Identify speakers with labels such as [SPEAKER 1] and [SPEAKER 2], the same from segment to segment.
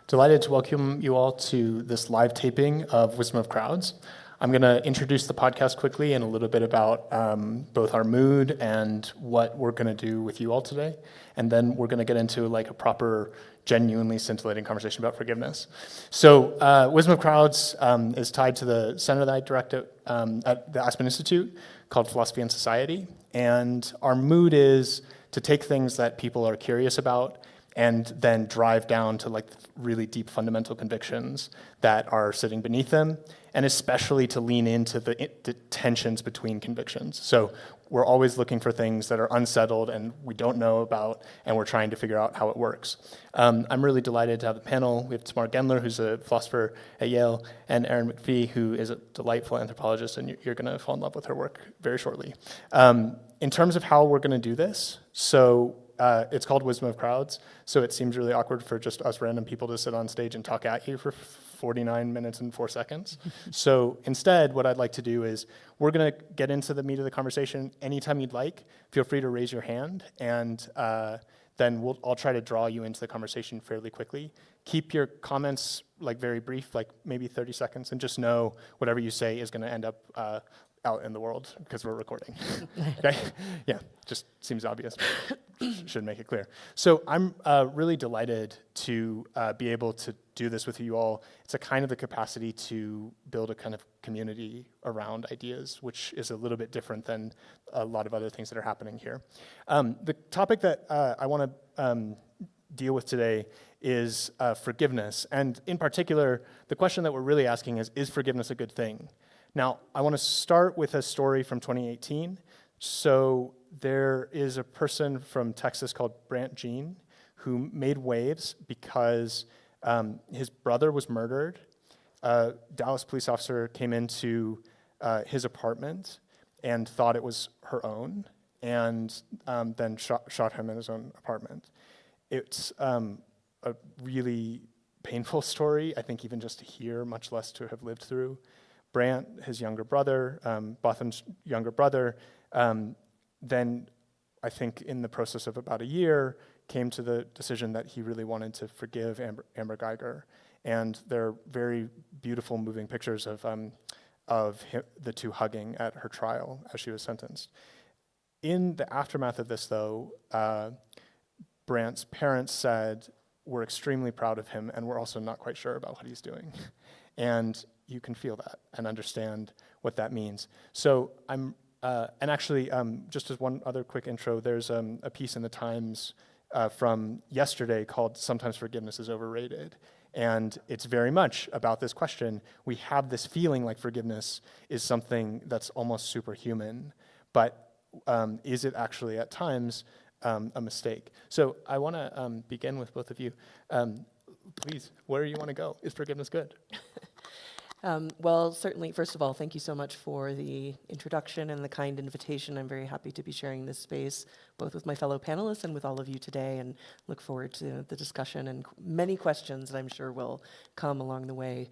[SPEAKER 1] Delighted to welcome you all to this live taping of Wisdom of Crowds. I'm going to introduce the podcast quickly and a little bit about both our mood and what we're going to do with you all today. And then we're going to get into like a proper, genuinely scintillating conversation about forgiveness. So Wisdom of Crowds is tied to the center that I direct at the Aspen Institute called Philosophy and Society. And our mood is to take things that people are curious about and then drive down to like really deep fundamental convictions that are sitting beneath them, and especially to lean into the tensions between convictions. So we're always looking for things that are unsettled and we don't know about, and we're trying to figure out how it works. I'm really delighted to have the panel. We have Tamar, Gendler, who's a philosopher at Yale, and Erin McFee, who is a delightful anthropologist, and you're gonna fall in love with her work very shortly. In terms of how we're gonna do this, so it's called Wisdom of Crowds, so it seems really awkward for just us random people to sit on stage and talk at you for 49 minutes and 4 seconds. So instead, what I'd like to do is we're going to get into the meat of the conversation anytime you'd like. Feel free to raise your hand, and then I'll try to draw you into the conversation fairly quickly. Keep your comments like very brief, like maybe 30 seconds, and just know whatever you say is going to end up out in the world because we're recording. Okay? Yeah, just seems obvious. Should make it clear. So I'm really delighted to be able to do this with you all. It's a kind of the capacity to build a kind of community around ideas, which is a little bit different than a lot of other things that are happening here. The topic that I want to deal with today is forgiveness. And in particular, the question that we're really asking is forgiveness a good thing? Now, I want to start with a story from 2018. So there is a person from Texas called Brant Jean who made waves because his brother was murdered. A Dallas police officer came into his apartment and thought it was her own, and then shot him in his own apartment. It's a really painful story, I think, even just to hear, much less to have lived through. Brant, his younger brother, Botham's younger brother, then I think in the process of about a year, came to the decision that he really wanted to forgive Amber Geiger. And there are very beautiful, moving pictures of the two hugging at her trial as she was sentenced. In the aftermath of this, though, Brant's parents said, "We're extremely proud of him, and we're also not quite sure about what he's doing." And you can feel that and understand what that means. So and actually, just as one other quick intro, there's a piece in the Times from yesterday called "Sometimes Forgiveness is Overrated." And it's very much about this question. We have this feeling like forgiveness is something that's almost superhuman, but is it actually at times a mistake? So I want to begin with both of you. Please, where do you want to go? Is forgiveness good?
[SPEAKER 2] Well, certainly, first of all, thank you so much for the introduction and the kind invitation. I'm very happy to be sharing this space, both with my fellow panelists and with all of you today, and look forward to the discussion and many questions that I'm sure will come along the way.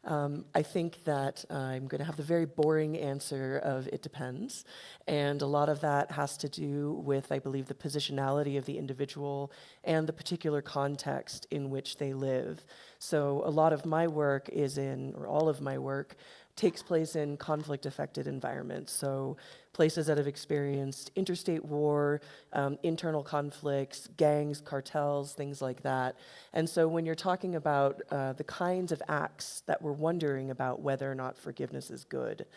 [SPEAKER 2] I think that I'm going to have the very boring answer of it depends, and a lot of that has to do with, I believe, the positionality of the individual and the particular context in which they live. So a lot of my work or all of my work takes place in conflict-affected environments. So places that have experienced interstate war, internal conflicts, gangs, cartels, things like that. And so when you're talking about the kinds of acts that we're wondering about whether or not forgiveness is good,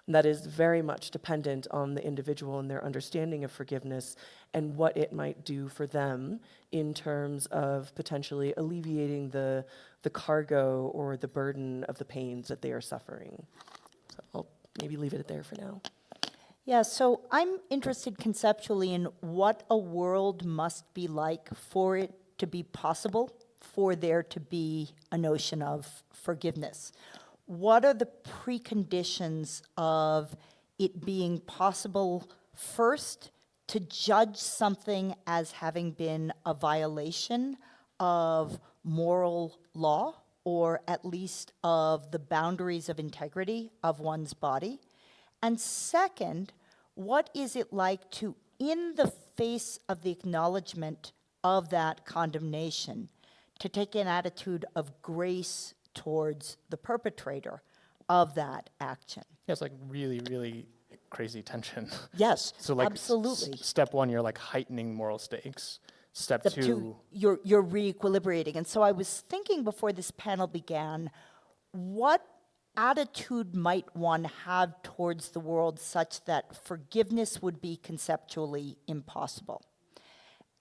[SPEAKER 2] that is very much dependent on the individual and their understanding of forgiveness and what it might do for them in terms of potentially alleviating the cargo or the burden of the pains that they are suffering. So I'll maybe leave it there for now.
[SPEAKER 3] Yeah, so I'm interested conceptually in what a world must be like for it to be possible, for there to be a notion of forgiveness. What are the preconditions of it being possible, first, to judge something as having been a violation of moral law, or at least of the boundaries of integrity of one's body? And second, what is it like to, in the face of the acknowledgement of that condemnation, to take an attitude of grace towards the perpetrator of that action.
[SPEAKER 1] Yeah, it's like really, really crazy tension.
[SPEAKER 3] Yes,
[SPEAKER 1] So like
[SPEAKER 3] absolutely.
[SPEAKER 1] step one, you're like heightening moral stakes. Step
[SPEAKER 3] Step
[SPEAKER 1] two,
[SPEAKER 3] two, you're re-equilibrating. And so I was thinking before this panel began, what attitude might one have towards the world such that forgiveness would be conceptually impossible?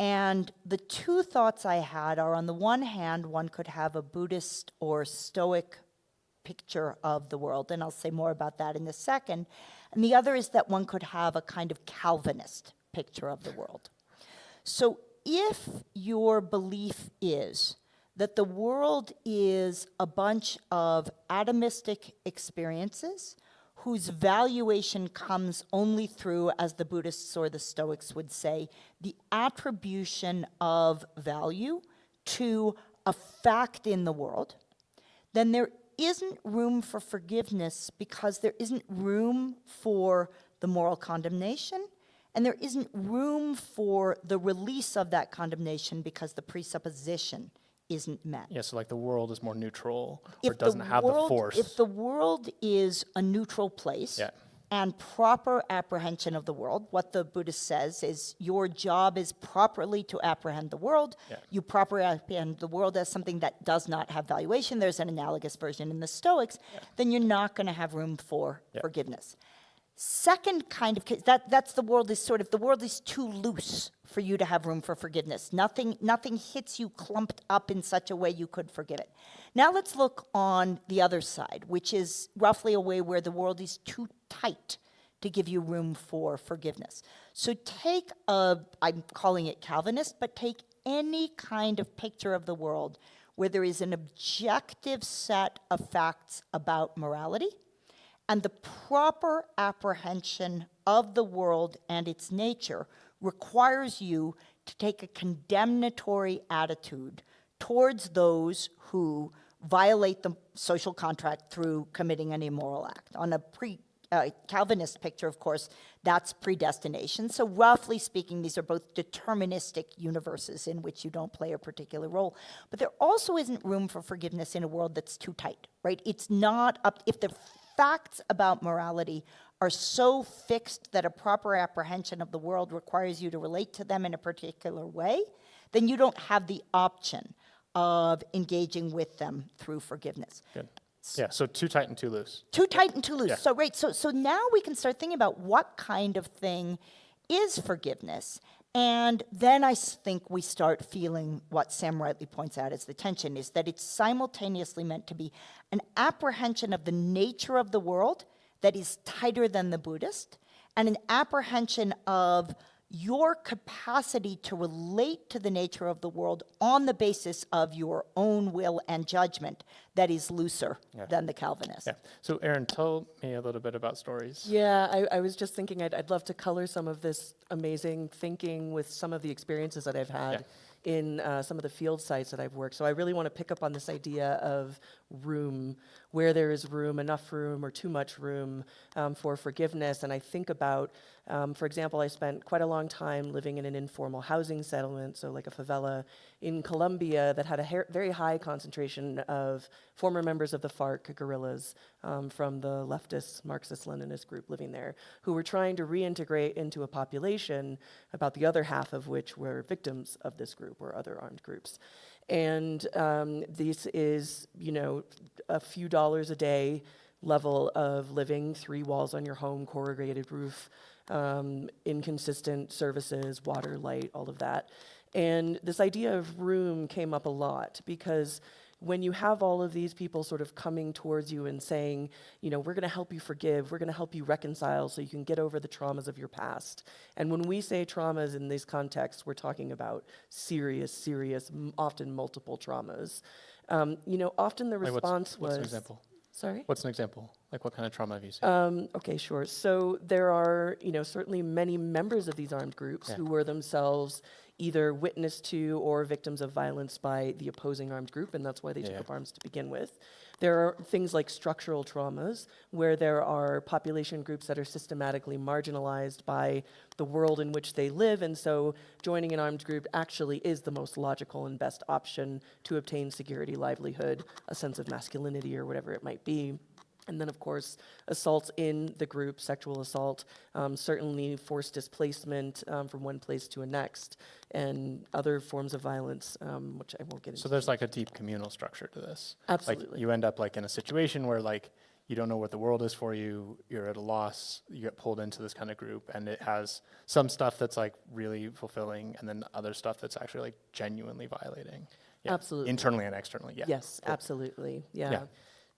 [SPEAKER 3] And the two thoughts I had are, on the one hand, one could have a Buddhist or Stoic picture of the world, and I'll say more about that in a second. And the other is that one could have a kind of Calvinist picture of the world. So if your belief is that the world is a bunch of atomistic experiences whose valuation comes only through, as the Buddhists or the Stoics would say, the attribution of value to a fact in the world, then there isn't room for forgiveness, because there isn't room for the moral condemnation, and there isn't room for the release of that condemnation because the presupposition isn't met.
[SPEAKER 1] yeah, so like the world is more neutral, or
[SPEAKER 3] If
[SPEAKER 1] it doesn't have the force.
[SPEAKER 3] If the world is a neutral place,
[SPEAKER 1] Yeah.
[SPEAKER 3] and proper apprehension of the world, what the Buddhist says is your job is properly to apprehend the world.
[SPEAKER 1] Yeah.
[SPEAKER 3] You properly apprehend the world as something that does not have valuation. There's an analogous version in the Stoics. Then you're not going to have room for forgiveness. Second kind of case, that's the world is sort of, the world is too loose for you to have room for forgiveness. Nothing hits you clumped up in such a way you could forgive it. Now let's look on the other side, which is roughly a way where the world is too tight to give you room for forgiveness. So take I'm calling it Calvinist, but take any kind of picture of the world where there is an objective set of facts about morality, and the proper apprehension of the world and its nature requires you to take a condemnatory attitude towards those who violate the social contract through committing an immoral act. On a Calvinist picture, of course, that's predestination. So roughly speaking, these are both deterministic universes in which you don't play a particular role. But there also isn't room for forgiveness in a world that's too tight, right? It's not up, if the facts about morality are so fixed that a proper apprehension of the world requires you to relate to them in a particular way, then you don't have the option of engaging with them through forgiveness.
[SPEAKER 1] Good. Yeah, so too tight and too loose.
[SPEAKER 3] Too tight and too loose.
[SPEAKER 1] Yeah.
[SPEAKER 3] So right, so now we can start thinking about what kind of thing is forgiveness. And then I think we start feeling what Sam rightly points out as the tension, is that it's simultaneously meant to be an apprehension of the nature of the world that is tighter than the Buddhist, and an apprehension of your capacity to relate to the nature of the world on the basis of your own will and judgment that is looser than the Calvinist.
[SPEAKER 1] Yeah. So Erin, tell me a little bit about stories.
[SPEAKER 2] Yeah, I was just thinking I'd love to color some of this amazing thinking with some of the experiences that I've had in some of the field sites that I've worked. So I really want to pick up on this idea of room, where there is room, enough room, or too much room for forgiveness. And I think about, for example, I spent quite a long time living in an informal housing settlement, so like a favela in Colombia that had a very high concentration of former members of the FARC guerrillas from the leftist Marxist-Leninist group living there, who were trying to reintegrate into a population, about the other half of which were victims of this group or other armed groups. And this is, a few dollars a day level of living, 3 walls on your home, corrugated roof, inconsistent services, water, light, all of that. And this idea of room came up a lot, because when you have all of these people sort of coming towards you and saying, we're going to help you forgive, we're going to help you reconcile so you can get over the traumas of your past. And when we say traumas in these contexts, we're talking about serious, often multiple traumas. Often the response
[SPEAKER 1] what's an example?
[SPEAKER 2] Sorry?
[SPEAKER 1] What's an example? Like what kind of trauma have you seen?
[SPEAKER 2] Okay, sure. So there are, certainly many members of these armed groups who were themselves either witness to or victims of violence by the opposing armed group, and that's why they took up arms to begin with. There are things like structural traumas, where there are population groups that are systematically marginalized by the world in which they live, and so joining an armed group actually is the most logical and best option to obtain security, livelihood, a sense of masculinity, or whatever it might be. And then, of course, assaults in the group, sexual assault, certainly forced displacement from one place to a next, and other forms of violence, which I won't get into.
[SPEAKER 1] So there's like a deep communal structure to this.
[SPEAKER 2] Absolutely.
[SPEAKER 1] Like you end up like in a situation where like you don't know what the world is for you, you're at a loss, you get pulled into this kind of group, and it has some stuff that's like really fulfilling, and then other stuff that's actually like genuinely violating. Yeah.
[SPEAKER 2] Absolutely.
[SPEAKER 1] Internally and externally, yeah.
[SPEAKER 2] Yes,
[SPEAKER 1] Cool.
[SPEAKER 2] absolutely, yeah.
[SPEAKER 1] Yeah.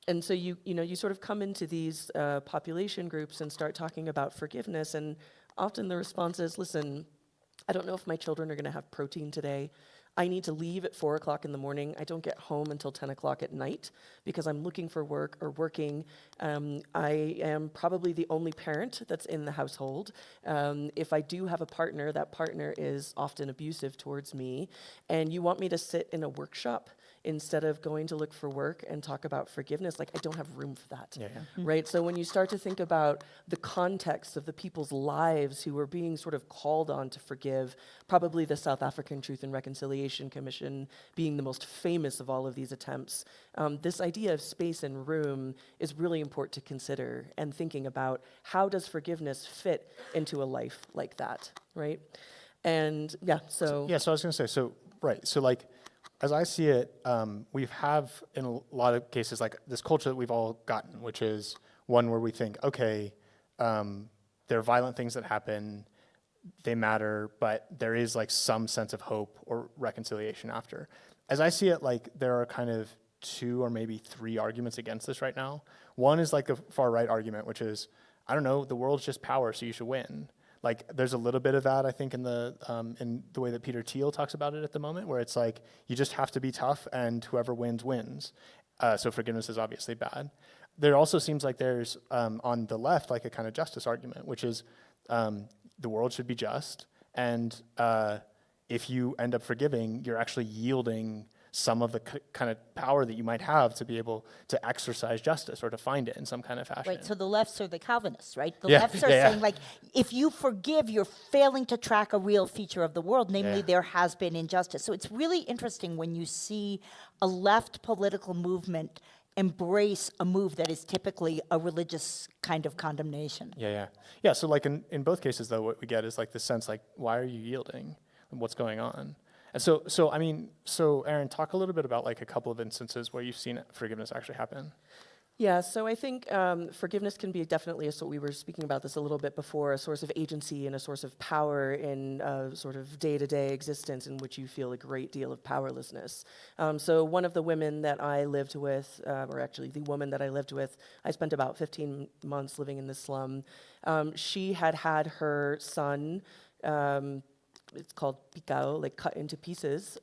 [SPEAKER 2] And so you sort of come into these population groups and start talking about forgiveness, and often the response is, listen, I don't know if my children are going to have protein today. I need to leave at 4 o'clock in the morning. I don't get home until 10 o'clock at night because I'm looking for work or working. I am probably the only parent that's in the household. If I do have a partner, that partner is often abusive towards me. And you want me to sit in a workshop instead of going to look for work and talk about forgiveness? Like, I don't have room for that.
[SPEAKER 1] Yeah.
[SPEAKER 2] Right? So when you start to think about the context of the people's lives who are being sort of called on to forgive, probably the South African Truth and Reconciliation Commission being the most famous of all of these attempts, this idea of space and room is really important to consider, and thinking about how does forgiveness fit into a life like that, right? And so
[SPEAKER 1] I was going to say, so like, as I see it, we have in a lot of cases like this culture that we've all gotten, which is one where we think, okay, there are violent things that happen, they matter, but there is like some sense of hope or reconciliation after. As I see it, like there are kind of 2 or maybe 3 arguments against this right now. One is like a far right argument, which is, I don't know, the world's just power, so you should win. Like there's a little bit of that, I think, in the way that Peter Thiel talks about it at the moment, where it's like you just have to be tough, and whoever wins wins. So forgiveness is obviously bad. There also seems like there's on the left like a kind of justice argument, which is the world should be just, and if you end up forgiving, you're actually yielding some of the kind of power that you might have to be able to exercise justice or to find it in some kind of fashion.
[SPEAKER 3] Right, so the lefts are the Calvinists, right? The
[SPEAKER 1] Yeah,
[SPEAKER 3] lefts are
[SPEAKER 1] yeah, yeah.
[SPEAKER 3] saying, like, if you forgive, you're failing to track a real feature of the world, namely
[SPEAKER 1] Yeah.
[SPEAKER 3] there has been injustice. So it's really interesting when you see a left political movement embrace a move that is typically a religious kind of condemnation.
[SPEAKER 1] Yeah, so like in both cases, though, what we get is like the sense like, why are you yielding? What's going on? And so Erin, talk a little bit about like a couple of instances where you've seen forgiveness actually happen.
[SPEAKER 2] Yeah, so I think forgiveness can be definitely, so we were speaking about this a little bit before, a source of agency and a source of power in sort of day-to-day existence in which you feel a great deal of powerlessness. So one of the women that I lived with, or actually the woman that I lived with, I spent about 15 months living in the slum. She had her son, it's called picao, like cut into pieces,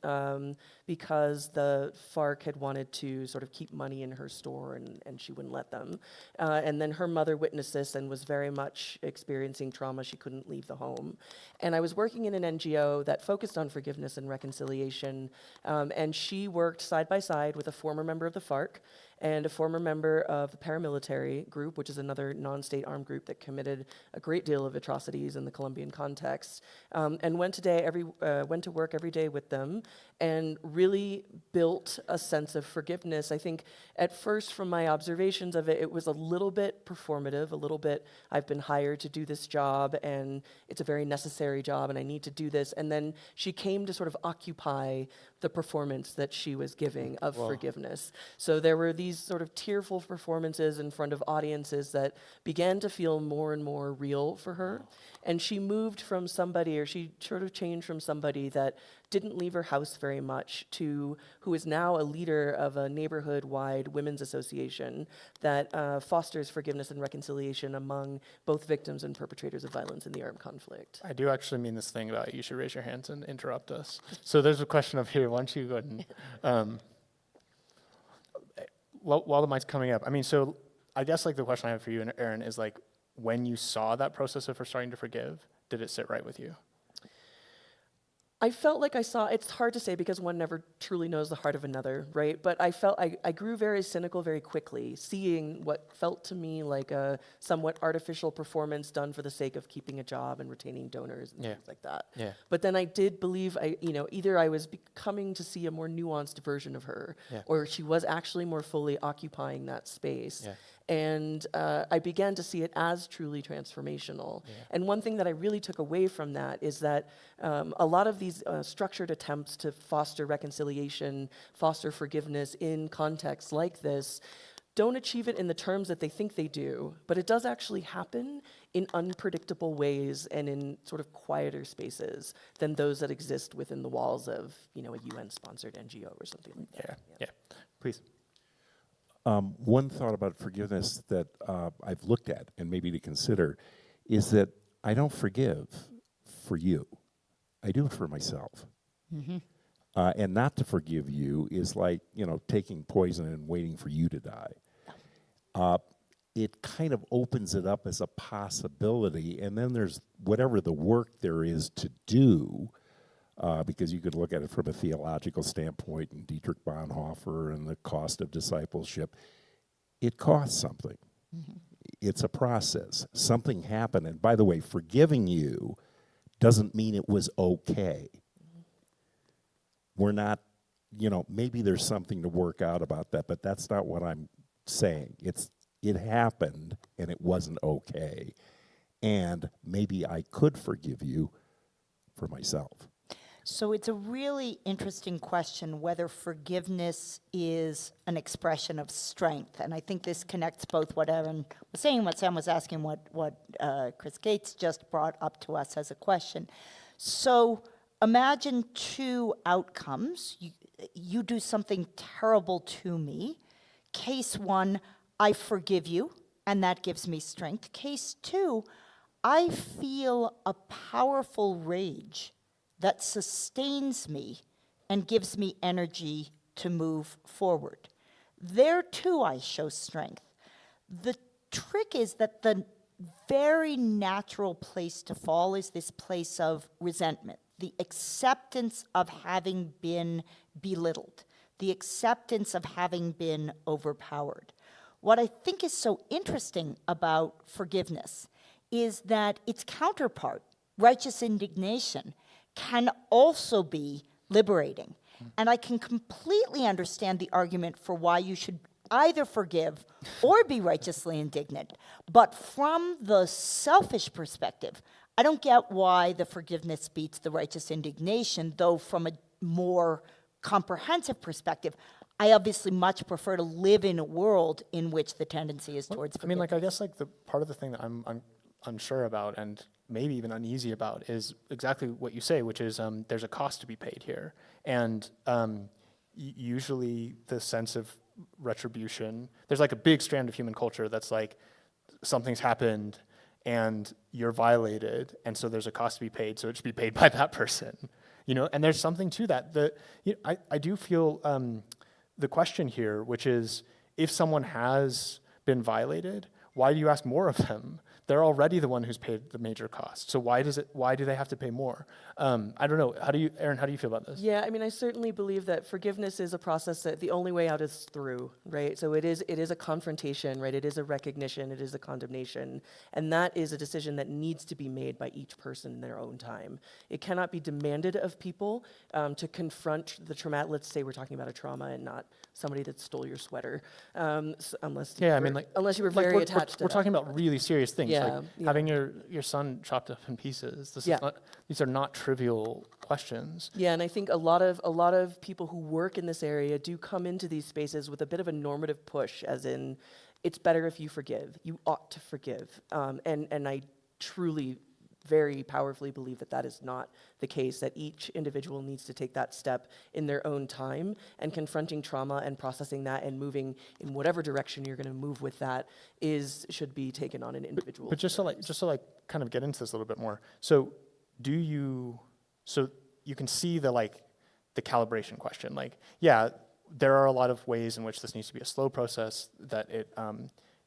[SPEAKER 2] because the FARC had wanted to sort of keep money in her store, and she wouldn't let them. And then her mother witnessed this and was very much experiencing trauma. She couldn't leave the home. And I was working in an NGO that focused on forgiveness and reconciliation, and she worked side by side with a former member of the FARC and a former member of the paramilitary group, which is another non-state armed group that committed a great deal of atrocities in the Colombian context, and went to work every day with them, and really built a sense of forgiveness. I think at first, from my observations of it, it was a little bit performative, a little bit, I've been hired to do this job, and it's a very necessary job, and I need to do this. And then she came to sort of occupy the performance that she was giving of forgiveness. So there were these sort of tearful performances in front of audiences that began to feel more and more real for her. And she moved from somebody, or she sort of changed from somebody that didn't leave her house very much to who is now a leader of a neighborhood-wide women's association that fosters forgiveness and reconciliation among both victims and perpetrators of violence in the armed conflict.
[SPEAKER 1] I do actually mean this thing about you should raise your hands and interrupt us. So there's a question up here. Why don't you go ahead and, while the mic's coming up, I mean, so I guess like the question I have for you and Erin is like, when you saw that process of her starting to forgive, did it sit right with you?
[SPEAKER 2] I felt like I saw, it's hard to say because one never truly knows the heart of another, right? But I felt I grew very cynical very quickly, seeing what felt to me like a somewhat artificial performance done for the sake of keeping a job and retaining donors and things like that.
[SPEAKER 1] Yeah.
[SPEAKER 2] But then I did believe, either I was coming to see a more nuanced version of her, or she was actually more fully occupying that space.
[SPEAKER 1] Yeah.
[SPEAKER 2] And I began to see it as truly transformational.
[SPEAKER 1] Yeah.
[SPEAKER 2] And one thing that I really took away from that is that a lot of these structured attempts to foster reconciliation, foster forgiveness in contexts like this, don't achieve it in the terms that they think they do, but it does actually happen in unpredictable ways and in sort of quieter spaces than those that exist within the walls of, a UN-sponsored NGO or something like that.
[SPEAKER 1] Yeah. Please.
[SPEAKER 4] One thought about forgiveness that I've looked at and maybe to consider is that I don't forgive for you. I do it for myself. And not to forgive you is like, taking poison and waiting for you to die. It kind of opens it up as a possibility, and then there's whatever the work there is to do, because you could look at it from a theological standpoint and Dietrich Bonhoeffer and the cost of discipleship. It costs something. It's a process. Something happened, and by the way, forgiving you doesn't mean it was okay. We're not, maybe there's something to work out about that, but that's not what I'm saying. It happened, and it wasn't okay. And maybe I could forgive you for myself.
[SPEAKER 3] So it's a really interesting question whether forgiveness is an expression of strength. And I think this connects both what Erin was saying, what Sam was asking, what Chris Gates just brought up to us as a question. So imagine two outcomes. You do something terrible to me. Case one, I forgive you, and that gives me strength. Case two, I feel a powerful rage that sustains me and gives me energy to move forward. There too I show strength. The trick is that the very natural place to fall is this place of resentment, the acceptance of having been belittled, the acceptance of having been overpowered. What I think is so interesting about forgiveness is that its counterpart, righteous indignation, can also be liberating. And I can completely understand the argument for why you should either forgive or be righteously indignant. But from the selfish perspective, I don't get why the forgiveness beats the righteous indignation, though from a more comprehensive perspective, I obviously much prefer to live in a world in which the tendency is towards forgiveness.
[SPEAKER 1] I guess the part of the thing that I'm unsure about and maybe even uneasy about is exactly what you say, which is there's a cost to be paid here. And usually the sense of retribution, there's like a big strand of human culture that's like something's happened and you're violated, and so there's a cost to be paid, so it should be paid by that person. And there's something to that. I do feel the question here, which is, if someone has been violated, why do you ask more of them? They're already the one who's paid the major cost. So why do they have to pay more? I don't know. Erin, how do you feel about this?
[SPEAKER 2] Yeah, I certainly believe that forgiveness is a process that the only way out is through, right? So it is a confrontation, right? It is a recognition, it is a condemnation. And that is a decision that needs to be made by each person in their own time. It cannot be demanded of people to confront the trauma. Let's say we're talking about a trauma and not somebody that stole your sweater, unless you were very attached to
[SPEAKER 1] We're talking about really serious things.
[SPEAKER 2] Yeah,
[SPEAKER 1] having your son chopped up in pieces. These are not trivial questions.
[SPEAKER 2] Yeah, and I think a lot of people who work in this area do come into these spaces with a bit of a normative push, as in, it's better if you forgive. You ought to forgive. And I truly, very powerfully believe that is not the case, that each individual needs to take that step in their own time, and confronting trauma and processing that and moving in whatever direction you're going to move with that should be taken on an individual.
[SPEAKER 1] But just to kind of get into this a little bit more. So you can see the calibration question. There are a lot of ways in which this needs to be a slow process, that it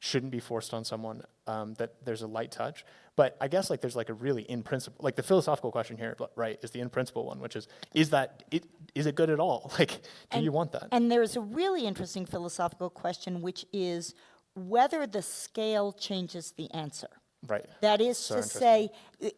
[SPEAKER 1] shouldn't be forced on someone, that there's a light touch. But I guess like there's like a really in principle, like the philosophical question here, right, is the in principle one, which is it good at all? Like, do you want that?
[SPEAKER 3] And there's a really interesting philosophical question, which is whether the scale changes the answer.
[SPEAKER 1] Right.
[SPEAKER 3] That is
[SPEAKER 1] So
[SPEAKER 3] to
[SPEAKER 1] interesting.
[SPEAKER 3] say,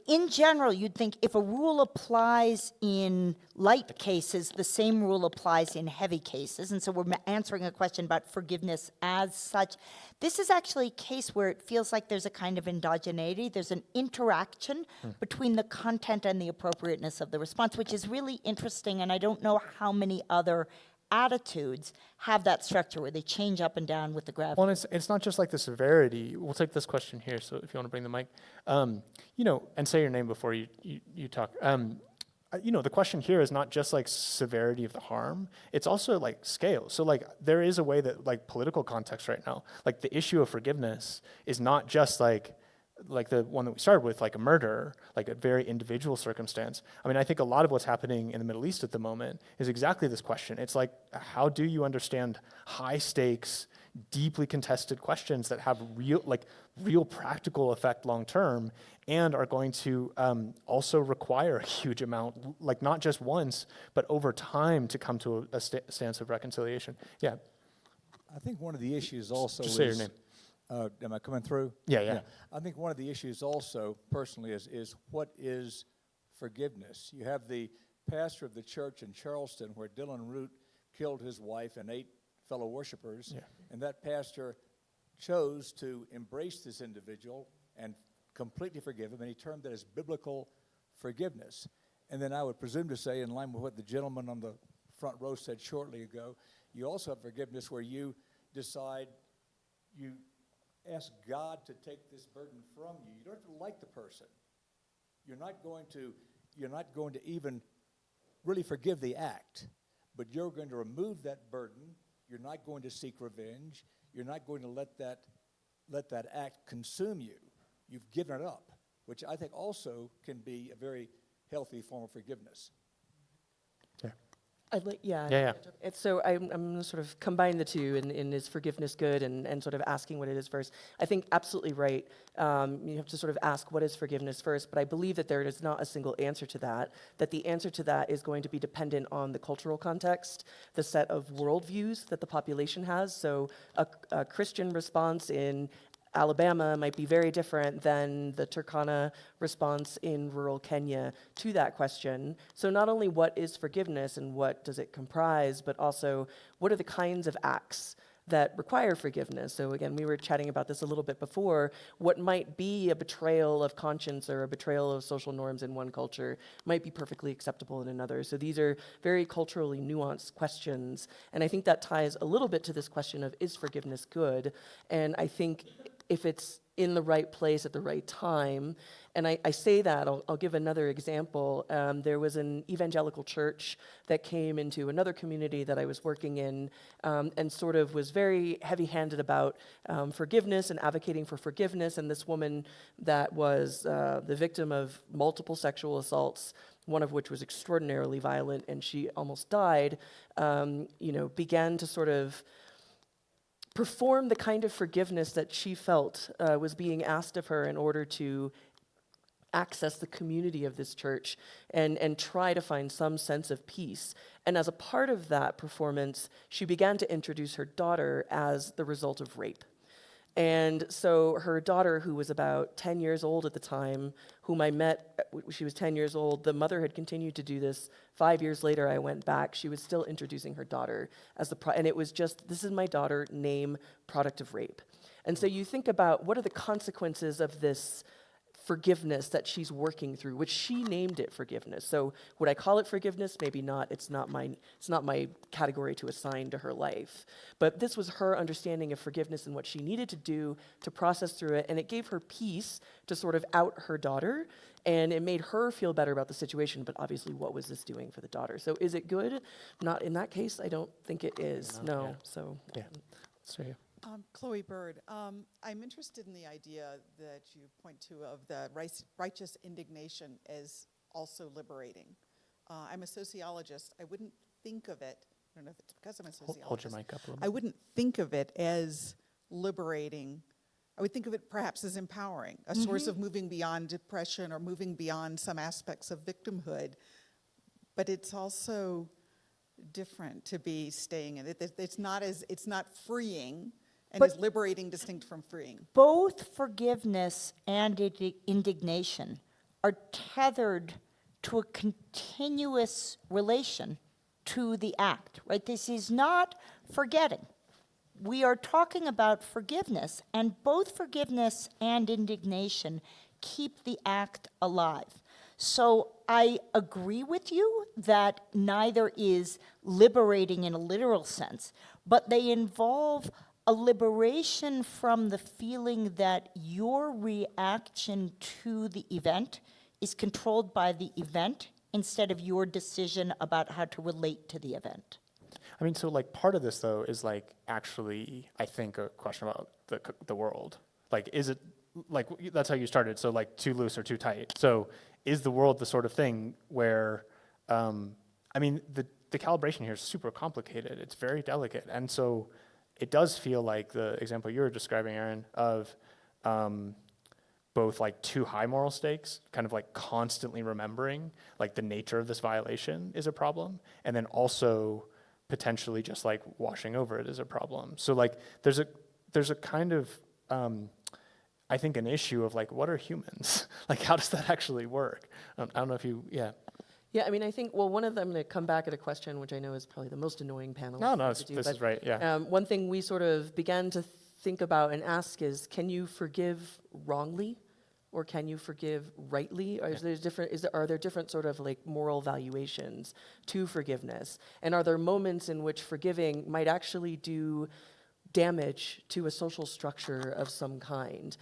[SPEAKER 3] in general, you'd think if a rule applies in light cases, the same rule applies in heavy cases. And so we're answering a question about forgiveness as such. This is actually a case where it feels like there's a kind of endogeneity. There's an interaction between the content and the appropriateness of the response, which is really interesting. And I don't know how many other attitudes have that structure where they change up and down with the gravity.
[SPEAKER 1] Well, and it's not just like the severity. We'll take this question here. So if you want to bring the mic, and say your name before you talk. The question here is not just like severity of the harm. It's also like scale. So like there is a way that like political context right now, like the issue of forgiveness is not just like the one that we started with, like a murder, like a very individual circumstance. I mean, I think a lot of what's happening in the Middle East at the moment is exactly this question. It's like, how do you understand high stakes, deeply contested questions that have real practical effect long term and are going to also require a huge amount, like not just once, but over time to come to a stance of reconciliation. Yeah,
[SPEAKER 5] I think one of the issues also
[SPEAKER 1] just
[SPEAKER 5] is...
[SPEAKER 1] say your name.
[SPEAKER 5] Am I coming through?
[SPEAKER 1] Yeah.
[SPEAKER 5] I think one of the issues also, personally, is what is forgiveness? You have the pastor of the church in Charleston where Dylan Root killed his wife and 8 fellow worshipers, and that pastor chose to embrace this individual and completely forgive him, and he termed that as biblical forgiveness. And then I would presume to say, in line with what the gentleman on the front row said shortly ago, you also have forgiveness where you decide, you ask God to take this burden from you. You don't have to like the person. You're not going to even really forgive the act, but you're going to remove that burden. You're not going to seek revenge. You're not going to let that act consume you. You've given it up, which I think also can be a very healthy form of forgiveness.
[SPEAKER 1] Yeah.
[SPEAKER 2] It's so I'm going to sort of combine the two in is forgiveness good and sort of asking what it is first. I think absolutely right. You have to sort of ask what is forgiveness first, but I believe that there is not a single answer to that, that the answer to that is going to be dependent on the cultural context, the set of worldviews that the population has. So a Christian response in Alabama might be very different than the Turkana response in rural Kenya to that question. So not only what is forgiveness and what does it comprise, but also what are the kinds of acts that require forgiveness. So again, we were chatting about this a little bit before. What might be a betrayal of conscience or a betrayal of social norms in one culture might be perfectly acceptable in another. So these are very culturally nuanced questions. And I think that ties a little bit to this question of, is forgiveness good? And I think if it's in the right place at the right time. And I say that, I'll give another example. There was an evangelical church that came into another community that I was working in and sort of was very heavy-handed about forgiveness and advocating for forgiveness. And this woman that was the victim of multiple sexual assaults, one of which was extraordinarily violent, and she almost died, began to sort of perform the kind of forgiveness that she felt was being asked of her in order to access the community of this church and try to find some sense of peace. And as a part of that performance, she began to introduce her daughter as the result of rape. And so her daughter, who was about 10 years old at the time, whom I met, she was 10 years old, the mother had continued to do this. 5 years later, I went back, she was still introducing her daughter as and it was just, this is my daughter, name, product of rape. And so you think about what are the consequences of this forgiveness that she's working through, which she named it forgiveness. So would I call it forgiveness? Maybe not. It's not my category to assign to her life. But this was her understanding of forgiveness and what she needed to do to process through it, and it gave her peace to sort of out her daughter, and it made her feel better about the situation, but obviously what was this doing for the daughter? So is it good? Not in that case, I don't think it is. No.
[SPEAKER 1] Yeah.
[SPEAKER 2] So
[SPEAKER 1] Yeah. So yeah.
[SPEAKER 6] Chloe Bird, I'm interested in the idea that you point to of the righteous indignation as also liberating. I'm a sociologist. I wouldn't think of it, I don't know if it's because I'm a sociologist.
[SPEAKER 1] Hold your mic up a little bit.
[SPEAKER 6] I wouldn't think of it as liberating I would think of it perhaps as empowering, a source of moving beyond depression or moving beyond some aspects of victimhood. But it's also different to be staying in it. It's not freeing and
[SPEAKER 3] But-
[SPEAKER 6] is liberating distinct from freeing.
[SPEAKER 3] Both forgiveness and indignation are tethered to a continuous relation to the act, right? This is not forgetting. We are talking about forgiveness, and both forgiveness and indignation keep the act alive. So I agree with you that neither is liberating in a literal sense, but they involve a liberation from the feeling that your reaction to the event is controlled by the event instead of your decision about how to relate to the event.
[SPEAKER 1] I mean, so like part of this though is like actually, I think, a question about the world. Like, is it like that's how you started? So like too loose or too tight. So is the world the sort of thing where, I mean, the calibration here is super complicated. It's very delicate, and so it does feel like the example you were describing, Erin, of both like too high moral stakes, kind of like constantly remembering like the nature of this violation is a problem, and then also potentially just like washing over it is a problem. So like there's a kind of I think an issue of like, what are humans? Like, how does that actually work? I don't know if you, yeah.
[SPEAKER 2] Yeah, I mean, I think, well, one of them, to come back at a question, which I know is probably the most annoying panel.
[SPEAKER 1] No,
[SPEAKER 2] to do,
[SPEAKER 1] this
[SPEAKER 2] but,
[SPEAKER 1] is right, yeah.
[SPEAKER 2] one thing we sort of began to think about and ask is, can you forgive wrongly? Or can you forgive rightly? Or are there different sort of like moral valuations to forgiveness? And are there moments in which forgiving might actually do damage to a social structure of some kind,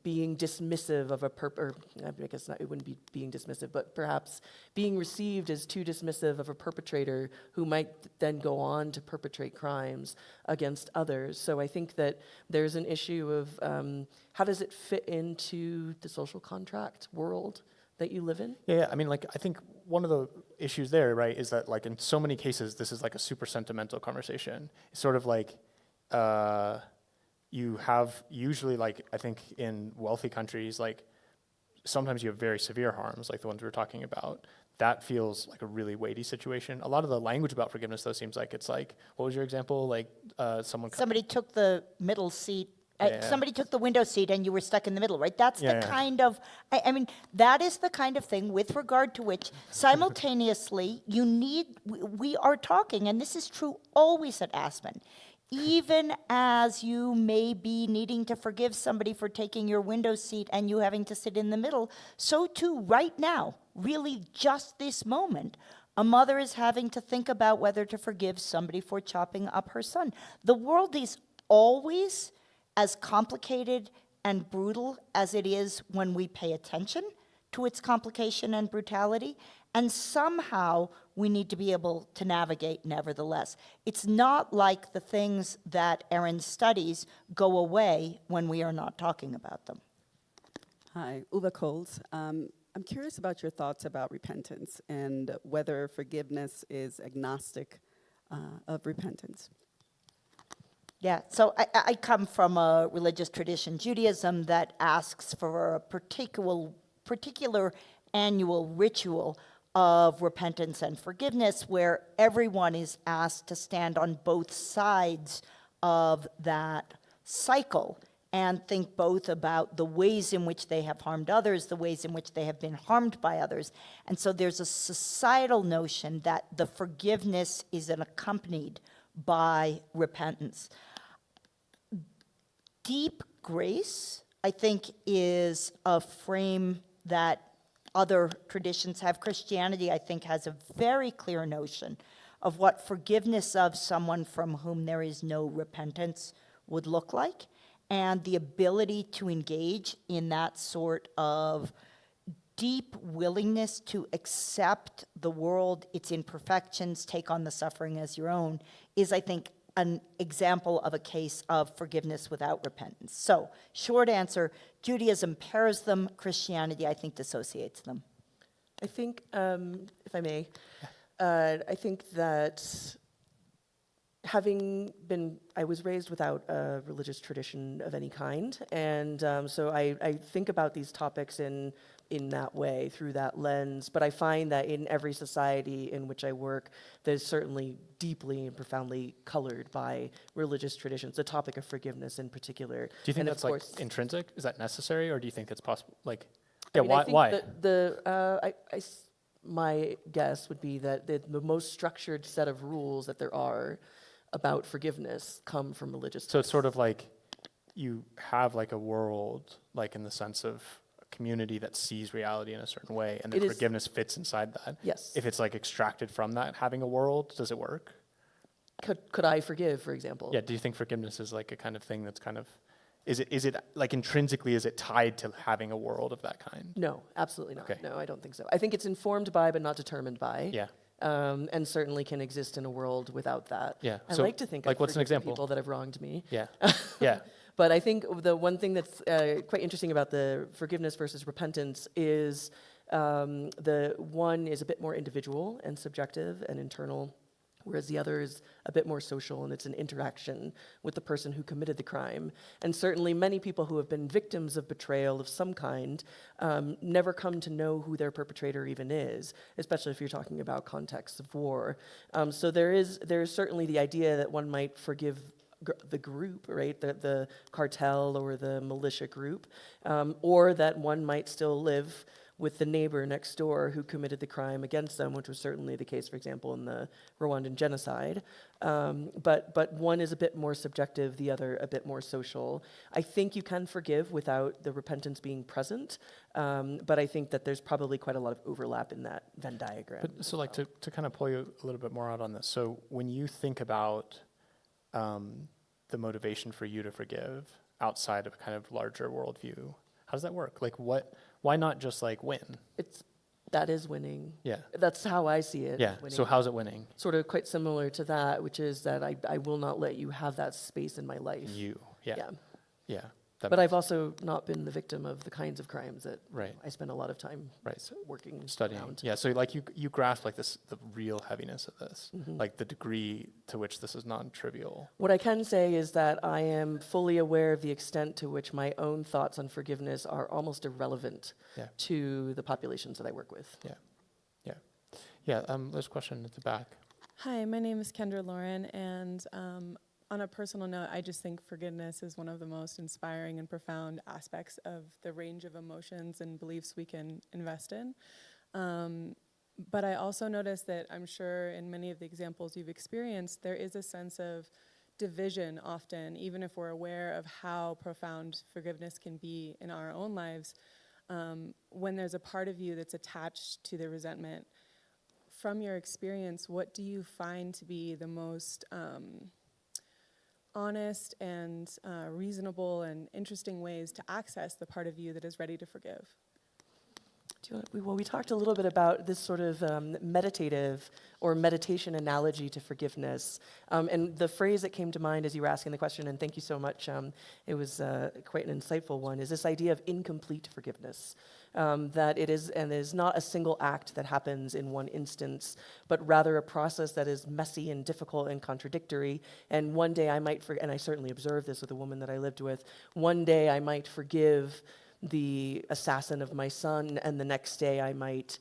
[SPEAKER 2] being dismissive of or I guess not, it wouldn't be being dismissive, but perhaps being received as too dismissive of a perpetrator who might then go on to perpetrate crimes against others. So I think that there's an issue of how does it fit into the social contract world that you live in?
[SPEAKER 1] Yeah, I mean, like, I think one of the issues there, right, is that, like, in so many cases, this is like a super sentimental conversation. It's sort of like you have usually, like, I think in wealthy countries, like, sometimes you have very severe harms, like the ones we were talking about. That feels like a really weighty situation. A lot of the language about forgiveness, though, seems like it's like, what was your example? Like,
[SPEAKER 3] Somebody took the middle seat.
[SPEAKER 1] Yeah.
[SPEAKER 3] Somebody took the window seat and you were stuck in the middle, right? That's
[SPEAKER 1] Yeah,
[SPEAKER 3] the
[SPEAKER 1] yeah.
[SPEAKER 3] kind of, I mean, that is the kind of thing with regard to which simultaneously we are talking, and this is true always at Aspen. Even as you may be needing to forgive somebody for taking your window seat and you having to sit in the middle, so too right now, really just this moment, a mother is having to think about whether to forgive somebody for chopping up her son. The world is always as complicated and brutal as it is when we pay attention to its complication and brutality, and somehow we need to be able to navigate nevertheless. It's not like the things that Erin studies go away when we are not talking about them.
[SPEAKER 7] Hi, Uwe Coles. I'm curious about your thoughts about repentance and whether forgiveness is agnostic of repentance.
[SPEAKER 3] Yeah, so I come from a religious tradition, Judaism, that asks for a particular annual ritual of repentance and forgiveness where everyone is asked to stand on both sides of that cycle and think both about the ways in which they have harmed others, the ways in which they have been harmed by others. And so there's a societal notion that the forgiveness is accompanied by repentance. Deep grace, I think, is a frame that other traditions have. Christianity, I think, has a very clear notion of what forgiveness of someone from whom there is no repentance would look like, and the ability to engage in that sort of deep willingness to accept the world, its imperfections, take on the suffering as your own, is, I think, an example of a case of forgiveness without repentance. So, short answer, Judaism pairs them, Christianity, I think, dissociates them.
[SPEAKER 2] I think, if I may, I think that I was raised without a religious tradition of any kind, and so I think about these topics in that way, through that lens. But I find that in every society in which I work, there's certainly deeply and profoundly colored by religious traditions, the topic of forgiveness in particular.
[SPEAKER 1] Do you think
[SPEAKER 2] And of
[SPEAKER 1] that's like
[SPEAKER 2] course-
[SPEAKER 1] intrinsic? Is that necessary, or do you think it's possible? Like,
[SPEAKER 2] I
[SPEAKER 1] yeah,
[SPEAKER 2] mean, I think
[SPEAKER 1] why?
[SPEAKER 2] that my guess would be that the most structured set of rules that there are about forgiveness come from religious
[SPEAKER 1] So it's sort of like you have like a world, like in the sense of a community that sees reality in a certain way, and
[SPEAKER 2] It
[SPEAKER 1] then
[SPEAKER 2] is-
[SPEAKER 1] forgiveness fits inside that.
[SPEAKER 2] Yes.
[SPEAKER 1] If it's like extracted from that, having a world, does it work?
[SPEAKER 2] Could I forgive, for example?
[SPEAKER 1] Yeah. Do you think forgiveness is like a kind of thing that's kind of, is it like intrinsically, is it tied to having a world of that kind?
[SPEAKER 2] No, absolutely not.
[SPEAKER 1] Okay.
[SPEAKER 2] No, I don't think so. I think it's informed by, but not determined by.
[SPEAKER 1] Yeah.
[SPEAKER 2] And certainly can exist in a world without that.
[SPEAKER 1] Yeah.
[SPEAKER 2] I
[SPEAKER 1] So,
[SPEAKER 2] like to think
[SPEAKER 1] like,
[SPEAKER 2] I've
[SPEAKER 1] what's an
[SPEAKER 2] forgiven
[SPEAKER 1] example?
[SPEAKER 2] people that have wronged me.
[SPEAKER 1] Yeah. Yeah.
[SPEAKER 2] But I think the one thing that's quite interesting about the forgiveness versus repentance is the one is a bit more individual and subjective and internal, whereas the other is a bit more social, and it's an interaction with the person who committed the crime. And certainly many people who have been victims of betrayal of some kind never come to know who their perpetrator even is, especially if you're talking about contexts of war. So there's certainly the idea that one might forgive the group, right, the cartel or the militia group, or that one might still live with the neighbor next door who committed the crime against them, which was certainly the case, for example, in the Rwandan genocide. But one is a bit more subjective, the other a bit more social. I think you can forgive without the repentance being present, but I think that there's probably quite a lot of overlap in that Venn diagram.
[SPEAKER 1] But so like to kind of pull you a little bit more out on this. So when you think about the motivation for you to forgive outside of a kind of larger worldview, how does that work? Like why not just like win?
[SPEAKER 2] That is winning.
[SPEAKER 1] Yeah.
[SPEAKER 2] That's how I see it.
[SPEAKER 1] Yeah.
[SPEAKER 2] Winning.
[SPEAKER 1] So how's it winning?
[SPEAKER 2] Sort of quite similar to that, which is that I will not let you have that space in my life.
[SPEAKER 1] You. Yeah.
[SPEAKER 2] Yeah.
[SPEAKER 1] Yeah.
[SPEAKER 2] But I've also not been the victim of the kinds of crimes that
[SPEAKER 1] Right.
[SPEAKER 2] I spend a lot of time
[SPEAKER 1] Right. So
[SPEAKER 2] working
[SPEAKER 1] studying.
[SPEAKER 2] around.
[SPEAKER 1] Yeah. So like you grasp like this, the real heaviness of this,
[SPEAKER 2] Mm-hmm.
[SPEAKER 1] like the degree to which this is non-trivial.
[SPEAKER 2] What I can say is that I am fully aware of the extent to which my own thoughts on forgiveness are almost irrelevant
[SPEAKER 1] Yeah.
[SPEAKER 2] to the populations that I work with.
[SPEAKER 1] Yeah. Yeah. Yeah. There's a question at the back.
[SPEAKER 8] Hi, my name is Kendra Lauren, and on a personal note, I just think forgiveness is one of the most inspiring and profound aspects of the range of emotions and beliefs we can invest in. But I also notice that I'm sure in many of the examples you've experienced, there is a sense of division often, even if we're aware of how profound forgiveness can be in our own lives, when there's a part of you that's attached to the resentment. From your experience, what do you find to be the most honest and reasonable and interesting ways to access the part of you that is ready to forgive?
[SPEAKER 2] Well, we talked a little bit about this sort of meditative or meditation analogy to forgiveness. And the phrase that came to mind as you were asking the question, and thank you so much, it was quite an insightful one, is this idea of incomplete forgiveness. That it is not a single act that happens in one instance, but rather a process that is messy and difficult and contradictory. And one day I might, and I certainly observed this with a woman that I lived with, one day I might forgive the assassin of my son, and the next day I might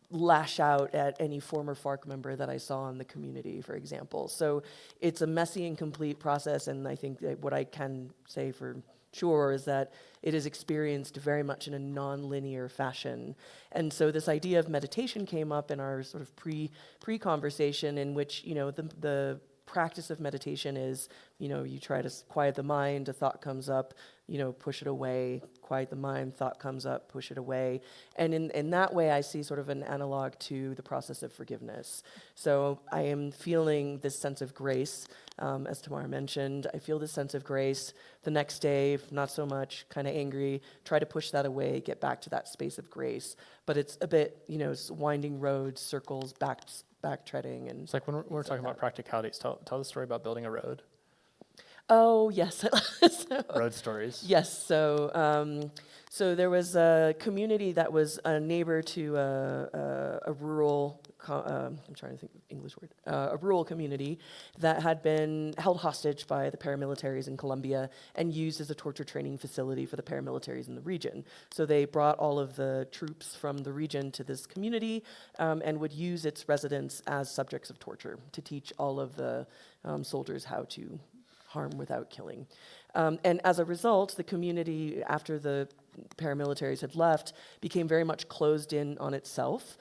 [SPEAKER 2] lash out at any former FARC member that I saw in the community, for example. So it's a messy and complete process, and I think that what I can say for sure is that it is experienced very much in a non-linear fashion. And so this idea of meditation came up in our sort of pre-conversation, in which, you know, the practice of meditation is, you know, you try to quiet the mind, a thought comes up, you know, push it away, quiet the mind, thought comes up, push it away. And in that way, I see sort of an analog to the process of forgiveness. So I am feeling this sense of grace, as Tamar mentioned. I feel this sense of grace. The next day, not so much, kind of angry, try to push that away, get back to that space of grace. But it's a bit, you know, winding roads, circles, backtreading. And
[SPEAKER 1] It's like when we're talking about practicalities, tell the story about building a road.
[SPEAKER 2] Oh, yes. So-
[SPEAKER 1] Road stories.
[SPEAKER 2] Yes. So there was a community that was a neighbor to a rural. I'm trying to think of English word. A rural community that had been held hostage by the paramilitaries in Colombia and used as a torture training facility for the paramilitaries in the region. So they brought all of the troops from the region to this community and would use its residents as subjects of torture to teach all of the soldiers how to harm without killing. And as a result, the community, after the paramilitaries had left, became very much closed in on itself.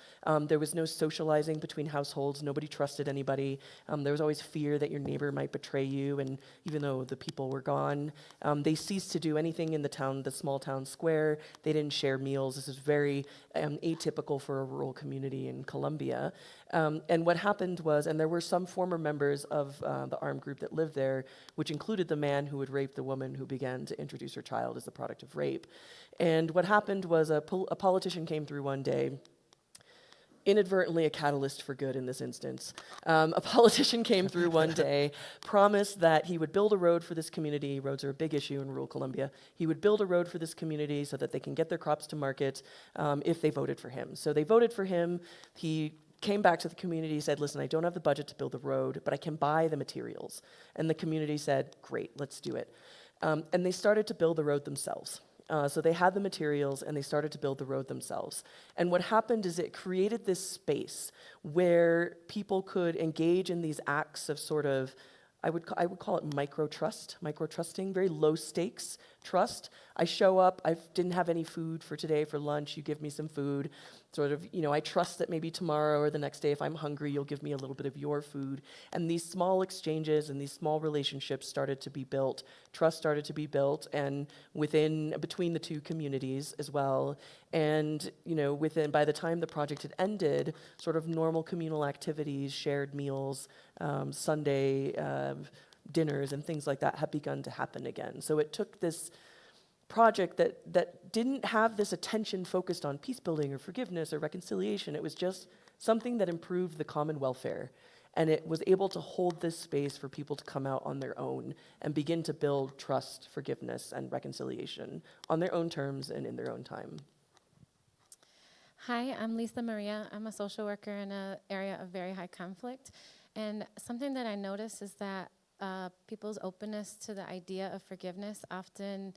[SPEAKER 2] There was no socializing between households. Nobody trusted anybody. There was always fear that your neighbor might betray you. And even though the people were gone, they ceased to do anything in the town, the small town square. They didn't share meals. This is very atypical for a rural community in Colombia. And what happened was, and there were some former members of the armed group that lived there, which included the man who had raped the woman who began to introduce her child as the product of rape. And what happened was a politician came through one day, inadvertently a catalyst for good in this instance. A politician came through one day, promised that he would build a road for this community. Roads are a big issue in rural Colombia. He would build a road for this community so that they can get their crops to market if they voted for him. So they voted for him. He came back to the community, said, listen, I don't have the budget to build the road, but I can buy the materials. And the community said, great, let's do it. And they started to build the road themselves. So they had the materials and they started to build the road themselves. And what happened is it created this space where people could engage in these acts of sort of, I would call it micro-trusting, very low stakes trust. I show up, I didn't have any food for today for lunch, you give me some food. Sort of, I trust that maybe tomorrow or the next day if I'm hungry, you'll give me a little bit of your food. And these small exchanges and these small relationships started to be built. Trust started to be built, and between the two communities as well. And, by the time the project had ended, sort of normal communal activities, shared meals, Sunday dinners and things like that had begun to happen again. So it took this project that didn't have this attention focused on peace building or forgiveness or reconciliation. It was just something that improved the common welfare. And it was able to hold this space for people to come out on their own and begin to build trust, forgiveness, and reconciliation on their own terms and in their own time.
[SPEAKER 9] Hi, I'm Lisa Maria. I'm a social worker in an area of very high conflict. And something that I notice is that people's openness to the idea of forgiveness often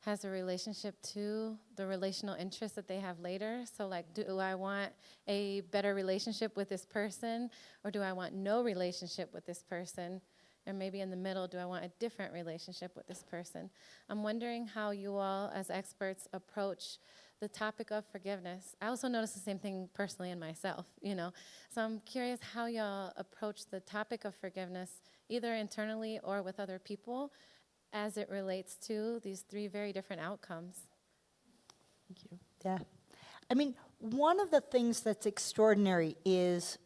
[SPEAKER 9] has a relationship to the relational interests that they have later. So like, do I want a better relationship with this person, or do I want no relationship with this person? Or maybe in the middle, do I want a different relationship with this person? I'm wondering how you all as experts approach the topic of forgiveness. I also notice the same thing personally in myself, So I'm curious how y'all approach the topic of forgiveness, either internally or with other people, as it relates to these three very different outcomes.
[SPEAKER 2] Thank you.
[SPEAKER 3] Yeah. I mean, one of the things that's extraordinary is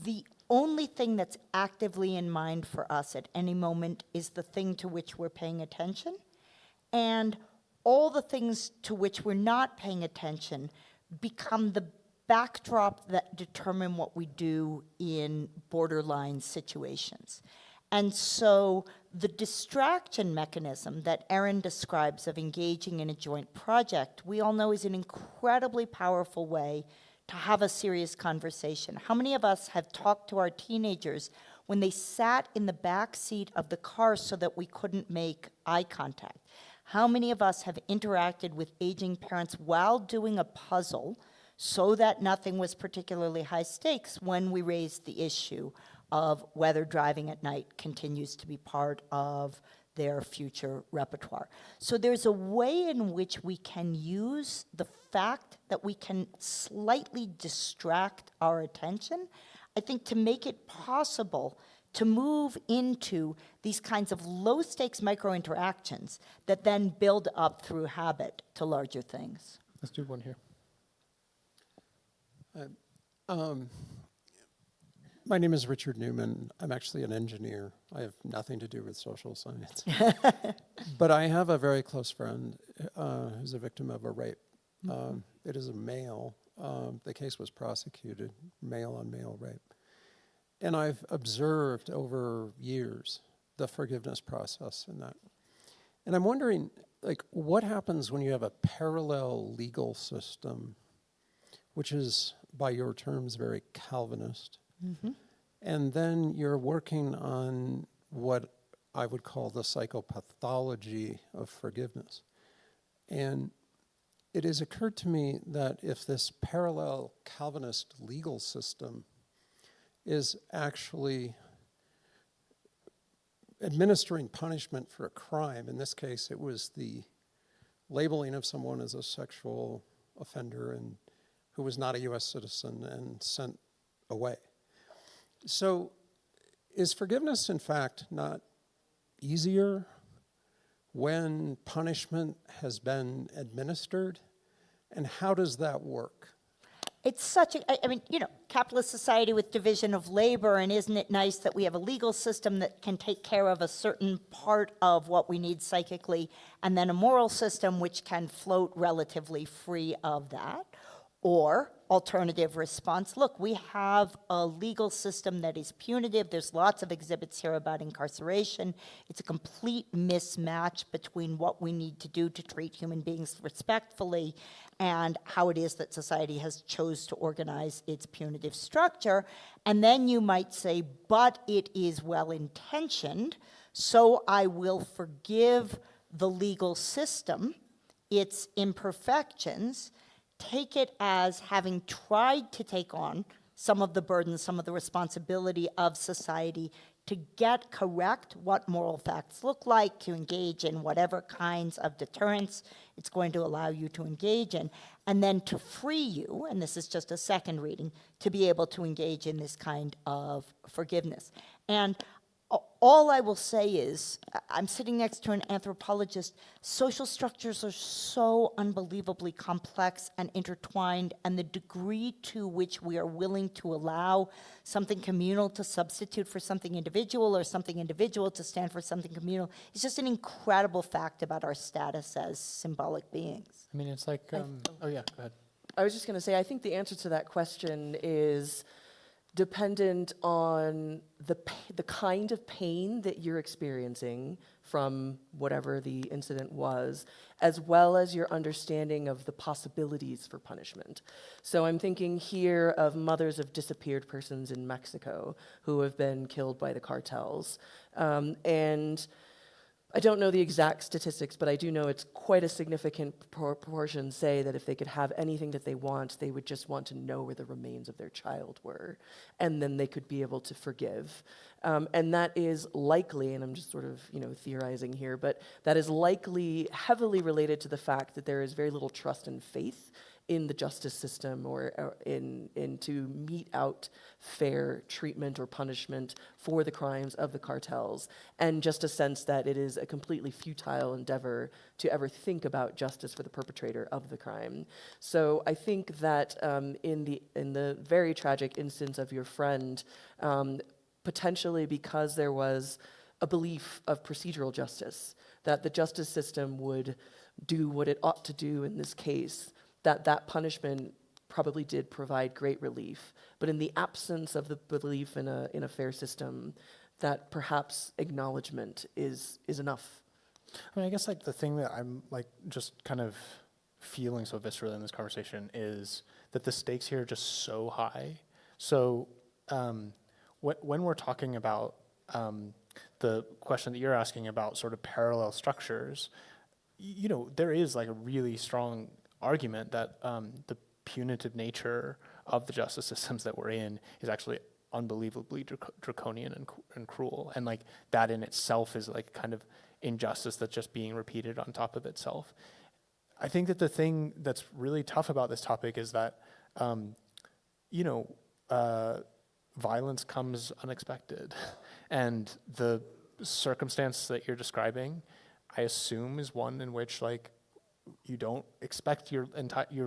[SPEAKER 3] the only thing that's actively in mind for us at any moment is the thing to which we're paying attention. And all the things to which we're not paying attention become the backdrop that determine what we do in borderline situations. And so the distraction mechanism that Erin describes of engaging in a joint project, we all know is an incredibly powerful way to have a serious conversation. How many of us have talked to our teenagers when they sat in the back seat of the car so that we couldn't make eye contact? How many of us have interacted with aging parents while doing a puzzle so that nothing was particularly high stakes when we raised the issue of whether driving at night continues to be part of their future repertoire? So there's a way in which we can use the fact that we can slightly distract our attention, I think, to make it possible to move into these kinds of low-stakes micro-interactions that then build up through habit to larger things.
[SPEAKER 1] Let's do one here.
[SPEAKER 10] My name is Richard Newman. I'm actually an engineer. I have nothing to do with social science. But I have a very close friend who's a victim of a rape. It is a male. The case was prosecuted, male-on-male rape. And I've observed over years the forgiveness process in that. And I'm wondering, like, what happens when you have a parallel legal system, which is, by your terms, very Calvinist, and then you're working on what I would call the psychopathology of forgiveness. And it has occurred to me that if this parallel Calvinist legal system is actually administering punishment for a crime, in this case it was the labeling of someone as a sexual offender and who was not a US citizen and sent away. So is forgiveness in fact not easier when punishment has been administered? And how does that work?
[SPEAKER 3] It's such a, I mean, capitalist society with division of labor, and isn't it nice that we have a legal system that can take care of a certain part of what we need psychically, and then a moral system which can float relatively free of that? Or, alternative response, look, we have a legal system that is punitive. There's lots of exhibits here about incarceration. It's a complete mismatch between what we need to do to treat human beings respectfully and how it is that society has chose to organize its punitive structure. And then you might say, but it is well-intentioned, so I will forgive the legal system, its imperfections, take it as having tried to take on some of the burden, some of the responsibility of society to get correct what moral facts look like, to engage in whatever kinds of deterrence it's going to allow you to engage in, and then to free you, and this is just a second reading, to be able to engage in this kind of forgiveness. And all I will say is, I'm sitting next to an anthropologist. Social structures are so unbelievably complex and intertwined, and the degree to which we are willing to allow something communal to substitute for something individual, or something individual to stand for something communal, is just an incredible fact about our status as symbolic beings.
[SPEAKER 1] I mean, it's like, oh yeah, go ahead.
[SPEAKER 2] I was just going to say, I think the answer to that question is dependent on the kind of pain that you're experiencing from whatever the incident was, as well as your understanding of the possibilities for punishment. So I'm thinking here of mothers of disappeared persons in Mexico who have been killed by the cartels. And I don't know the exact statistics, but I do know it's quite a significant proportion say that if they could have anything that they want, they would just want to know where the remains of their child were, and then they could be able to forgive. And that is likely, and I'm just sort of theorizing here, but that is likely heavily related to the fact that there is very little trust and faith in the justice system or in to mete out fair treatment or punishment for the crimes of the cartels, and just a sense that it is a completely futile endeavor to ever think about justice for the perpetrator of the crime. So I think that in the very tragic instance of your friend, potentially because there was a belief of procedural justice, that the justice system would do what it ought to do in this case, that punishment probably did provide great relief. But in the absence of the belief in a fair system, that perhaps acknowledgement is enough.
[SPEAKER 1] I mean, I guess like the thing that I'm like just kind of feeling so viscerally in this conversation is that the stakes here are just so high. So when we're talking about the question that you're asking about sort of parallel structures, there is like a really strong argument that the punitive nature of the justice systems that we're in is actually unbelievably draconian and cruel, and like that in itself is like kind of injustice that's just being repeated on top of itself. I think that the thing that's really tough about this topic is that violence comes unexpected, and the circumstance that you're describing, I assume, is one in which like you don't expect your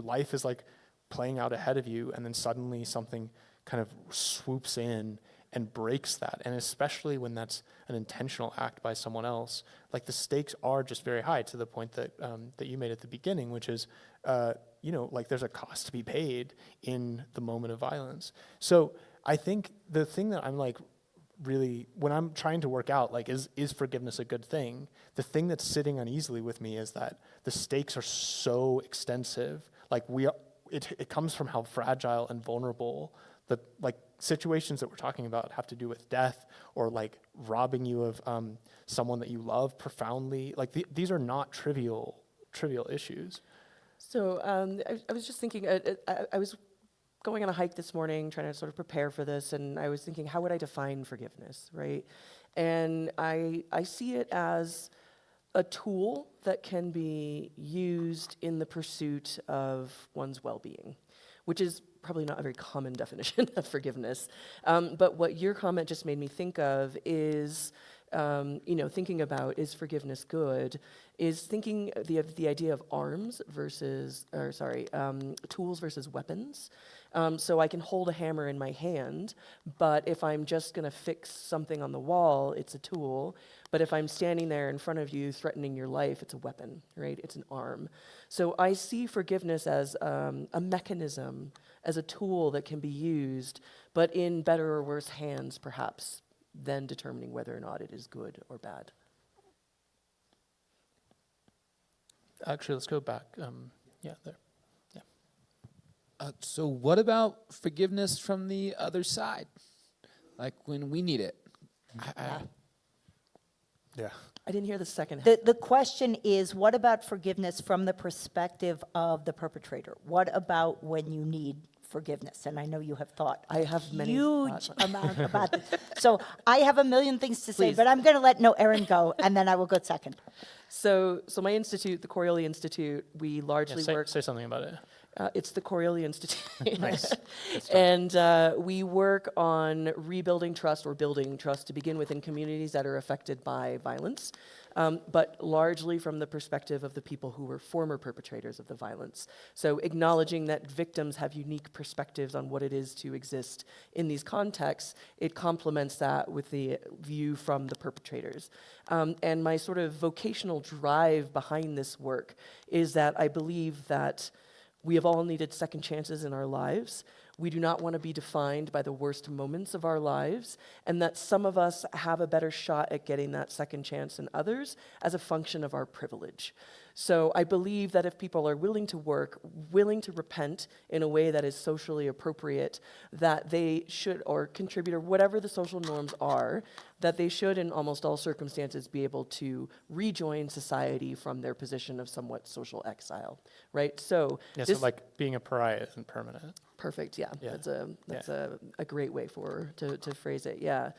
[SPEAKER 1] life is like playing out ahead of you, and then suddenly something kind of swoops in and breaks that. And especially when that's an intentional act by someone else, like the stakes are just very high, to the point that that you made at the beginning, which is like there's a cost to be paid in the moment of violence. So I think the thing that I'm like really, when I'm trying to work out, like, is forgiveness a good thing? The thing that's sitting uneasily with me is that the stakes are so extensive. Like, it comes from how fragile and vulnerable the, like, situations that we're talking about have to do with death or, like, robbing you of someone that you love profoundly. Like, these are not trivial issues.
[SPEAKER 2] So I was just thinking, I was going on a hike this morning, trying to sort of prepare for this, and I was thinking, how would I define forgiveness, right? And I see it as a tool that can be used in the pursuit of one's well-being, which is probably not a very common definition of forgiveness. But what your comment just made me think of is, thinking about, is forgiveness good, is thinking the idea of tools versus weapons. So I can hold a hammer in my hand, but if I'm just going to fix something on the wall, it's a tool. But if I'm standing there in front of you threatening your life, it's a weapon, right? It's an arm. So I see forgiveness as a mechanism, as a tool that can be used, but in better or worse hands, perhaps, than determining whether or not it is good or bad.
[SPEAKER 1] Actually, let's go back. There.
[SPEAKER 11] So what about forgiveness from the other side? Like when we need it?
[SPEAKER 1] Yeah.
[SPEAKER 2] I didn't hear the second half.
[SPEAKER 3] The question is, what about forgiveness from the perspective of the perpetrator? What about when you need forgiveness? And I know you have thought
[SPEAKER 2] I have many
[SPEAKER 3] huge
[SPEAKER 2] thoughts.
[SPEAKER 3] amount about this. So I have a million things to say,
[SPEAKER 2] Please.
[SPEAKER 3] but I'm going to let Erin go, and then I will go second.
[SPEAKER 2] So my institute, the Coriolis Institute, we largely work.
[SPEAKER 1] Say something about it.
[SPEAKER 2] It's the Coriolis Institute.
[SPEAKER 1] Nice.
[SPEAKER 2] And we work on rebuilding trust or building trust to begin with in communities that are affected by violence, but largely from the perspective of the people who were former perpetrators of the violence. So acknowledging that victims have unique perspectives on what it is to exist in these contexts, it complements that with the view from the perpetrators. And my sort of vocational drive behind this work is that I believe that we have all needed second chances in our lives. We do not want to be defined by the worst moments of our lives, and that some of us have a better shot at getting that second chance than others as a function of our privilege. So I believe that if people are willing to work, willing to repent in a way that is socially appropriate, that they should, or contribute, or whatever the social norms are, that they should in almost all circumstances be able to rejoin society from their position of somewhat social exile, right? So
[SPEAKER 1] Yeah,
[SPEAKER 2] this,
[SPEAKER 1] so like being a pariah isn't permanent.
[SPEAKER 2] perfect, yeah.
[SPEAKER 1] Yeah.
[SPEAKER 2] That's a great way to phrase it, yeah.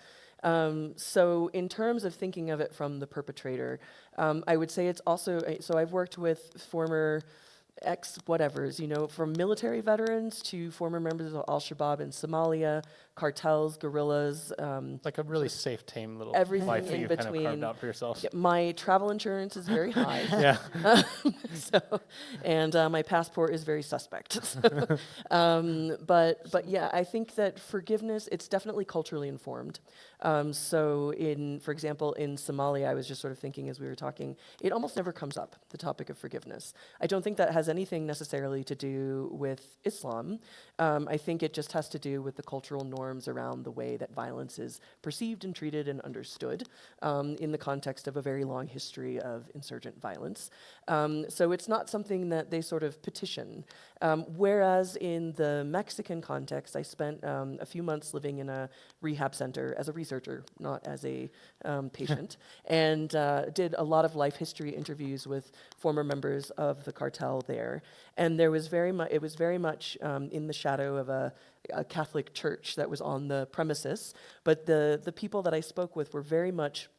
[SPEAKER 2] So in terms of thinking of it from the perpetrator, I would say it's also, so I've worked with former ex-whatevers, from military veterans to former members of Al-Shabaab in Somalia, cartels, guerrillas.
[SPEAKER 1] Like a really safe, tame little
[SPEAKER 2] Everything
[SPEAKER 1] life that
[SPEAKER 2] in
[SPEAKER 1] you've kind of
[SPEAKER 2] between.
[SPEAKER 1] carved out for yourself.
[SPEAKER 2] My travel insurance is very high.
[SPEAKER 1] Yeah.
[SPEAKER 2] And my passport is very suspect. But yeah, I think that forgiveness, it's definitely culturally informed. So for example, in Somalia, I was just sort of thinking as we were talking, it almost never comes up, the topic of forgiveness. I don't think that has anything necessarily to do with Islam. I think it just has to do with the cultural norms around the way that violence is perceived and treated and understood in the context of a very long history of insurgent violence. So it's not something that they sort of petition. Whereas in the Mexican context, I spent a few months living in a rehab center as a researcher, not as a patient, and did a lot of life history interviews with former members of the cartel there. And it was very much in the shadow of a Catholic church that was on the premises, but the people that I spoke with were very much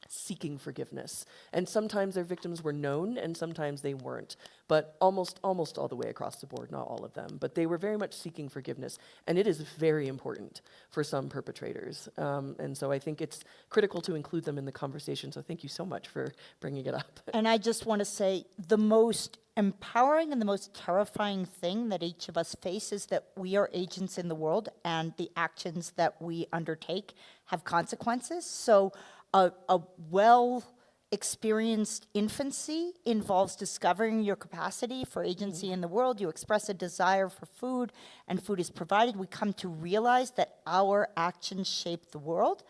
[SPEAKER 2] seeking forgiveness. And sometimes their victims were known and sometimes they weren't, but almost all the way across the board, not all of them, but they were very much seeking forgiveness. And it is very important for some perpetrators. And so I think it's critical to include them in the conversation. So thank you so much for bringing it up.
[SPEAKER 3] And I just want to say the most empowering and the most terrifying thing that each of us face is that we are agents in the world and the actions that we undertake have consequences. So a well-experienced infancy involves discovering your capacity for agency in the world. You express a desire for food, and food is provided. We come to realize that our actions shape the world.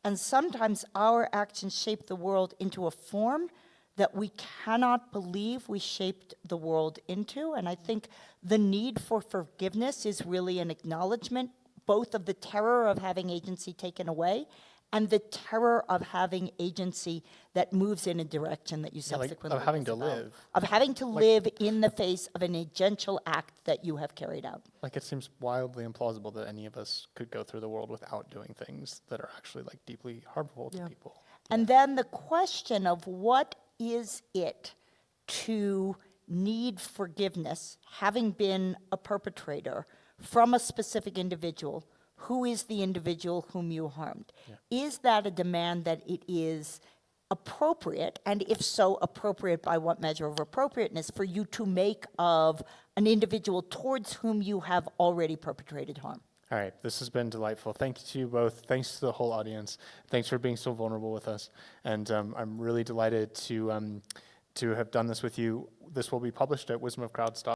[SPEAKER 3] And sometimes our actions shape the world into a form that we cannot believe we shaped the world into. And I think the need for forgiveness is really an acknowledgement both of the terror of having agency taken away and the terror of having agency that moves in a direction that you
[SPEAKER 1] Yeah, like,
[SPEAKER 3] subsequently
[SPEAKER 1] of having to
[SPEAKER 3] disavow.
[SPEAKER 1] live.
[SPEAKER 3] Of having to live in the face of an agential act that you have carried out.
[SPEAKER 1] Like, it seems wildly implausible that any of us could go through the world without doing things that are actually like deeply harmful to
[SPEAKER 2] Yeah.
[SPEAKER 1] people.
[SPEAKER 3] And then the question of what is it to need forgiveness, having been a perpetrator from a specific individual, who is the individual whom you harmed? Is that a demand that it is appropriate, and if so, appropriate by what measure of appropriateness for you to make of an individual towards whom you have already perpetrated harm?
[SPEAKER 1] All right, this has been delightful. Thank you to you both. Thanks to the whole audience. Thanks for being so vulnerable with us. And I'm really delighted to have done this with you. This will be published at wisdomofcrowds.com.